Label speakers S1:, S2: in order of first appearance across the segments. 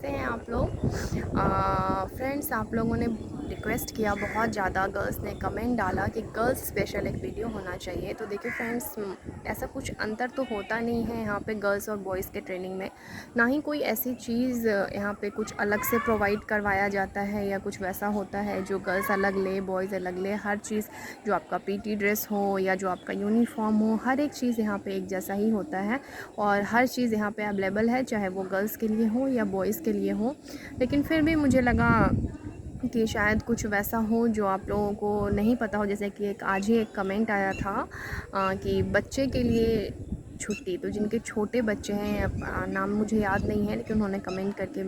S1: कैसे हैं आप लोग। फ्रेंड्स, आप लोगों ने रिक्वेस्ट किया बहुत ज़्यादा, गर्ल्स ने कमेंट डाला कि गर्ल्स स्पेशल एक वीडियो होना चाहिए। तो देखिए फ्रेंड्स, ऐसा कुछ अंतर तो होता नहीं है यहाँ पे गर्ल्स और बॉयज़ के ट्रेनिंग में। ना ही कोई ऐसी चीज़ यहाँ पे कुछ अलग से प्रोवाइड करवाया जाता है या कुछ वैसा होता है जो गर्ल्स अलग ले बॉयज़ अलग ले। हर चीज़, जो आपका पीटी ड्रेस हो या जो आपका यूनिफॉर्म हो, हर एक चीज़ यहाँ पे एक जैसा ही होता है और हर चीज़ यहाँ पे अवेलेबल है, चाहे वो गर्ल्स के लिए हो या बॉयज़ के लिए हो। लेकिन फिर भी मुझे लगा कि शायद कुछ वैसा हो जो आप लोगों को नहीं पता हो। जैसे कि आज ही एक कमेंट आया था कि बच्चे के लिए छुट्टी। तो जिनके छोटे बच्चे हैं, नाम मुझे याद नहीं है, लेकिन उन्होंने कमेंट करके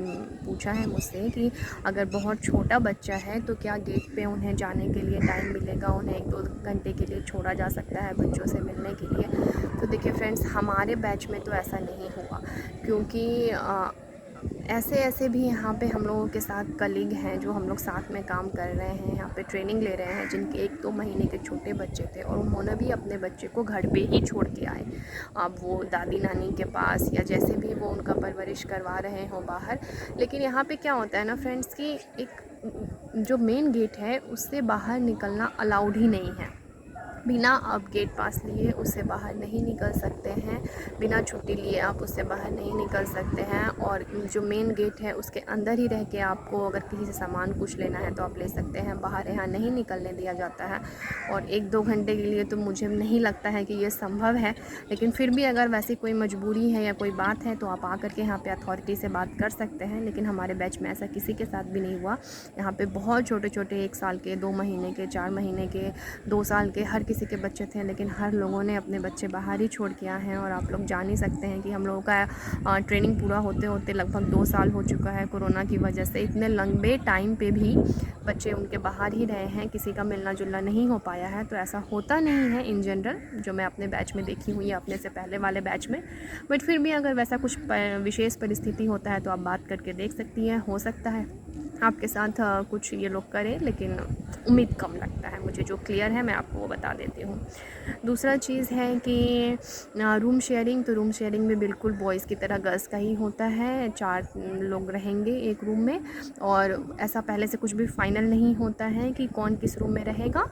S1: पूछा है मुझसे कि अगर बहुत छोटा बच्चा है तो क्या गेट पे उन्हें जाने के लिए टाइम मिलेगा, उन्हें 1-2 घंटे के लिए छोड़ा जा सकता है बच्चों से मिलने के लिए। तो देखिए फ्रेंड्स, हमारे बैच में तो ऐसा नहीं हुआ, क्योंकि ऐसे ऐसे भी यहाँ पे हम लोगों के साथ कलीग हैं जो हम लोग साथ में काम कर रहे हैं, यहाँ पे ट्रेनिंग ले रहे हैं, जिनके 1-2 महीने के छोटे बच्चे थे और उन्होंने भी अपने बच्चे को घर पे ही छोड़ के आए। अब वो दादी नानी के पास या जैसे भी वो उनका परवरिश करवा रहे हों बाहर। लेकिन यहाँ पे क्या होता है ना फ्रेंड्स, कि एक जो मेन गेट है उससे बाहर निकलना अलाउड ही नहीं है। बिना आप गेट पास लिए उससे बाहर नहीं निकल सकते हैं, बिना छुट्टी लिए आप उससे बाहर नहीं निकल सकते हैं। और जो मेन गेट है उसके अंदर ही रह के आपको अगर किसी से सामान कुछ लेना है तो आप ले सकते हैं, बाहर यहाँ नहीं निकलने दिया जाता है। और 1-2 घंटे के लिए तो मुझे नहीं लगता है कि ये संभव है। लेकिन फिर भी अगर वैसी कोई मजबूरी है या कोई बात है तो आप आकर के यहाँ पे अथॉरिटी से बात कर सकते हैं। लेकिन हमारे बैच में ऐसा किसी के साथ भी नहीं हुआ। यहाँ पे बहुत छोटे छोटे 1 साल के, 2 महीने के, 4 महीने के, 2 साल के, हर किसी के बच्चे थे, लेकिन हर लोगों ने अपने बच्चे बाहर ही छोड़ के आए हैं। और आप लोग जान ही सकते हैं कि हम लोगों का ट्रेनिंग पूरा होते होते लगभग 2 साल हो चुका है कोरोना की वजह से। इतने लंबे टाइम पे भी बच्चे उनके बाहर ही रहे हैं, किसी का मिलना जुलना नहीं हो पाया है। तो ऐसा होता नहीं है इन जनरल, जो मैं अपने बैच में देखी हुई है, अपने से पहले वाले बैच में। बट फिर भी अगर वैसा कुछ विशेष परिस्थिति होता है तो आप बात करके देख सकती हैं, हो सकता है आपके साथ कुछ ये लोग करें, लेकिन उम्मीद कम लगता है मुझे। जो क्लियर है मैं आपको वो बता देती हूँ। दूसरा चीज़ है कि रूम शेयरिंग, तो रूम शेयरिंग में बिल्कुल बॉयज़ की तरह गर्ल्स का ही होता है। 4 लोग रहेंगे एक रूम में, और ऐसा पहले से कुछ भी फाइनल नहीं होता है कि कौन किस रूम में रहेगा।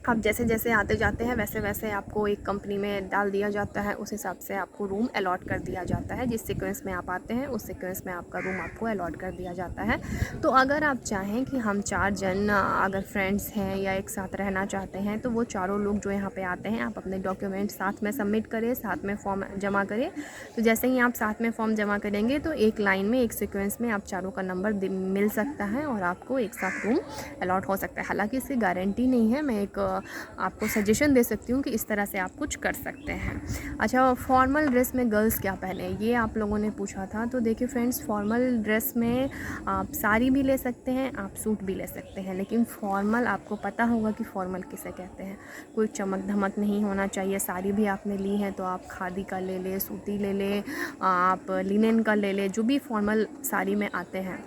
S1: आप जैसे जैसे आते जाते हैं वैसे वैसे आपको एक कंपनी में डाल दिया जाता है, उस हिसाब से आपको रूम अलॉट कर दिया जाता है। जिस सीक्वेंस में आप आते हैं उस सीक्वेंस में आपका रूम आपको अलॉट कर दिया जाता है। तो अगर आप चाहें कि हम 4 जन अगर फ्रेंड्स हैं या एक साथ रहना चाहते हैं तो वो चारों लोग जो यहाँ पे आते हैं, आप अपने डॉक्यूमेंट साथ में सबमिट करें, साथ में फॉर्म जमा करें। तो जैसे ही आप साथ में फॉर्म जमा करेंगे तो एक लाइन में, एक सीक्वेंस में आप चारों का नंबर मिल सकता है और आपको एक साथ रूम अलॉट हो सकता है। हालांकि इसकी गारंटी नहीं है, मैं एक आपको सजेशन दे सकती हूँ कि इस तरह से आप कुछ कर सकते हैं। अच्छा, फॉर्मल ड्रेस में गर्ल्स क्या पहने, ये आप लोगों ने पूछा था। तो देखिए फ्रेंड्स, फॉर्मल ड्रेस में आप साड़ी भी ले सकते हैं, आप सूट भी ले सकते हैं, लेकिन फॉर्मल आपको पता होगा कि फॉर्मल किसे कहते हैं। कोई चमक धमक नहीं होना चाहिए। साड़ी भी आपने ली है तो आप खादी का ले ले, सूती ले ले, आप लिनेन का ले ले, जो भी फॉर्मल साड़ी में आते हैं।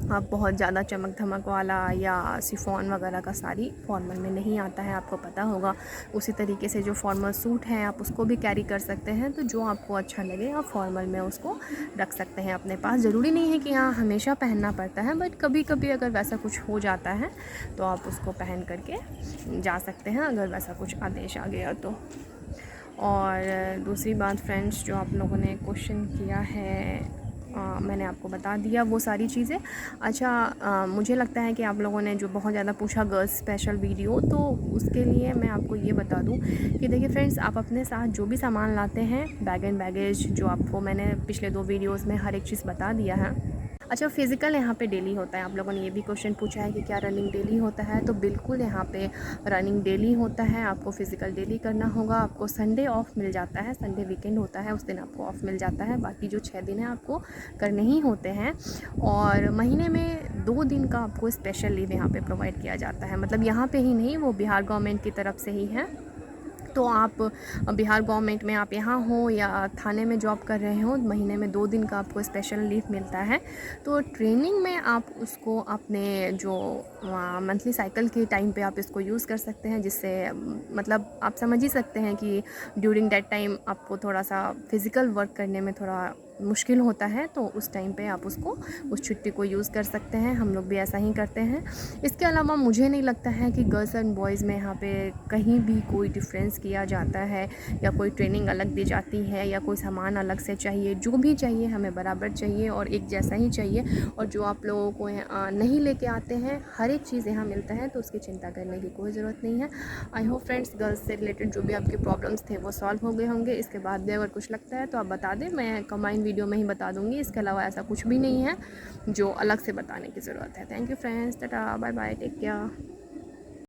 S1: आप बहुत ज़्यादा चमक धमक वाला या शिफॉन वगैरह का साड़ी फॉर्मल में नहीं आता है, आपको पता होगा। उसी तरीके से जो फॉर्मल सूट है आप उसको भी कैरी कर सकते हैं। तो जो आपको अच्छा लगे आप फॉर्मल में उसको रख सकते हैं अपने पास। ज़रूरी नहीं है कि हाँ हमेशा पहनना पड़ता है, बट कभी कभी अगर वैसा कुछ हो जाता है तो आप उसको पहन करके जा सकते हैं, अगर वैसा कुछ आदेश आ गया तो। और दूसरी बात फ्रेंड्स, जो आप लोगों ने क्वेश्चन किया है, मैंने आपको बता दिया वो सारी चीज़ें। अच्छा, मुझे लगता है कि आप लोगों ने जो बहुत ज़्यादा पूछा गर्ल्स स्पेशल वीडियो, तो उसके लिए मैं आपको ये बता दूं कि देखिए फ्रेंड्स, आप अपने साथ जो भी सामान लाते हैं, बैग एंड बैगेज, जो आपको मैंने पिछले 2 वीडियोज़ में हर एक चीज़ बता दिया है। अच्छा, फ़िज़िकल यहाँ पे डेली होता है। आप लोगों ने ये भी क्वेश्चन पूछा है कि क्या रनिंग डेली होता है, तो बिल्कुल यहाँ पे रनिंग डेली होता है। आपको फ़िज़िकल डेली करना होगा। आपको संडे ऑफ मिल जाता है, संडे वीकेंड होता है, उस दिन आपको ऑफ मिल जाता है। बाकी जो 6 दिन है आपको करने ही होते हैं। और महीने में 2 दिन का आपको स्पेशल लीव यहाँ पे प्रोवाइड किया जाता है। मतलब यहाँ पे ही नहीं, वो बिहार गवर्नमेंट की तरफ से ही है। तो आप बिहार गवर्नमेंट में आप यहाँ हो या थाने में जॉब कर रहे हो, महीने में 2 दिन का आपको स्पेशल लीव मिलता है। तो ट्रेनिंग में आप उसको अपने जो मंथली साइकिल के टाइम पे आप इसको यूज़ कर सकते हैं, जिससे मतलब आप समझ ही सकते हैं कि ड्यूरिंग दैट टाइम आपको थोड़ा सा फिज़िकल वर्क करने में थोड़ा मुश्किल होता है तो उस टाइम पे आप उसको उस छुट्टी को यूज़ कर सकते हैं। हम लोग भी ऐसा ही करते हैं। इसके अलावा मुझे नहीं लगता है कि गर्ल्स एंड बॉयज़ में यहाँ पे कहीं भी कोई डिफरेंस किया जाता है या कोई ट्रेनिंग अलग दी जाती है या कोई सामान अलग से चाहिए। जो भी चाहिए हमें बराबर चाहिए और एक जैसा ही चाहिए। और जो आप लोगों को नहीं लेके आते हैं, हर एक चीज़ यहाँ मिलता है, तो उसकी चिंता करने की कोई ज़रूरत नहीं है। आई होप फ्रेंड्स गर्ल्स से रिलेटेड जो भी आपके प्रॉब्लम्स थे वो सॉल्व हो गए होंगे। इसके बाद भी अगर कुछ लगता है तो आप बता दें, मैं कंबाइन वीडियो में ही बता दूँगी। इसके अलावा ऐसा कुछ भी नहीं है जो अलग से बताने की ज़रूरत है। Thank you friends, tata, bye bye, take care.